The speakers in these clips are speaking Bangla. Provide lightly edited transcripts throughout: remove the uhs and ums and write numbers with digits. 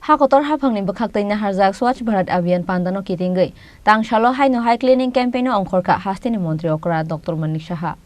Hakotor hapangni bakaktai na harzak Swachh Bharat Abhiyan Pandano kitingwi. Tang shalo hai no hai cleaning campaign onkhor ka Haste ni Mantri Okra Dr. Manik Saha.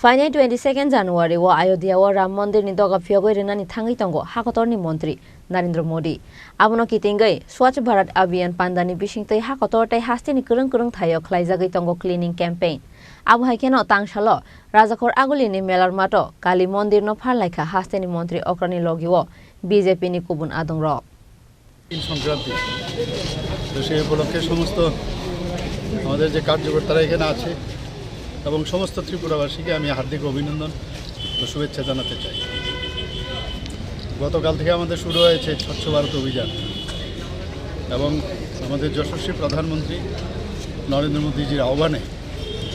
Finally 22nd January wa Ayodhya wa Ram Mandir ni doga phiyogoi renani thangai tongo Hakotor ni Mantri Narendra Modi abono kitingwi Swachh Bharat Abhiyan Pandani bisingtei Hakotor tai Haste ni kurung thayo khlaijagai tongo cleaning campaign abo haikeno tangsalo Rajakor aguli ni melar mato Kali Mandir no pharlaikha Haste ni Mantri Okra ni logiwo BJP ni kubun adongro Sankranti তো সেই উপলক্ষে সমস্ত আমাদের যে কার্যকর্তারা এখানে আছে এবং সমস্ত ত্রিপুরাবাসীকে আমি হার্দিক অভিনন্দন ও শুভেচ্ছা জানাতে চাই। গতকাল থেকে আমাদের শুরু হয়েছে স্বচ্ছ ভারত অভিযান এবং আমাদের যশস্বী প্রধানমন্ত্রী নরেন্দ্র মোদীজির আহ্বানে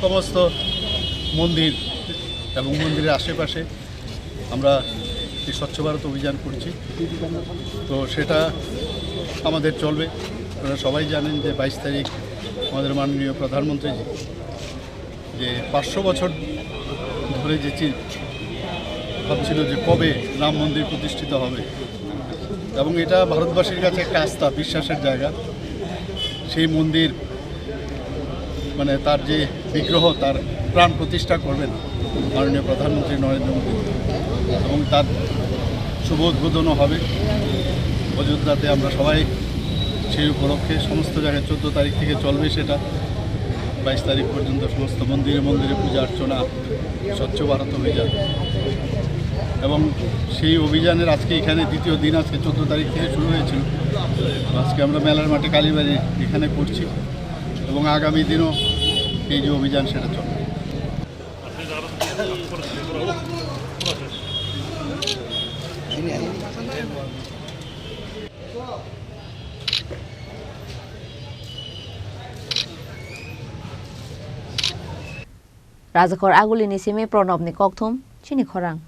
সমস্ত মন্দির এবং মন্দিরের আশেপাশে আমরা এই স্বচ্ছ ভারত অভিযান করছি। তো সেটা আমাদের চলবে। আপনারা সবাই জানেন যে 22 তারিখ আমাদের মাননীয় প্রধানমন্ত্রীজি যে 500 বছর ধরে যে ভাবছিল যে কবে রাম মন্দির প্রতিষ্ঠিত হবে এবং এটা ভারতবাসীর কাছে একটা আস্থা বিশ্বাসের জায়গা। সেই মন্দির মানে তার যে বিগ্রহ তার প্রাণ প্রতিষ্ঠা করবেন মাননীয় প্রধানমন্ত্রী নরেন্দ্র মোদী এবং তার শুভ উদ্বোধনও হবে অযোধ্যাতে। আমরা সবাই সেই উপলক্ষে সমস্ত জায়গায় 14 তারিখ থেকে চলবে সেটা 22 তারিখ পর্যন্ত সমস্ত মন্দিরে মন্দিরে পূজা অর্চনা স্বচ্ছ ভারত অভিযান এবং সেই অভিযানের আজকে এখানে দ্বিতীয় দিন আজকে 14 তারিখ থেকে শুরু হয়েছিল। আজকে আমরা মেলার মাঠে কালীবাড়ি এখানে করছি এবং আগামী দিনও এই যে অভিযান সেটা চলবে। Rajakor aguli ni sime pranab ni kokthum Chini Khorang.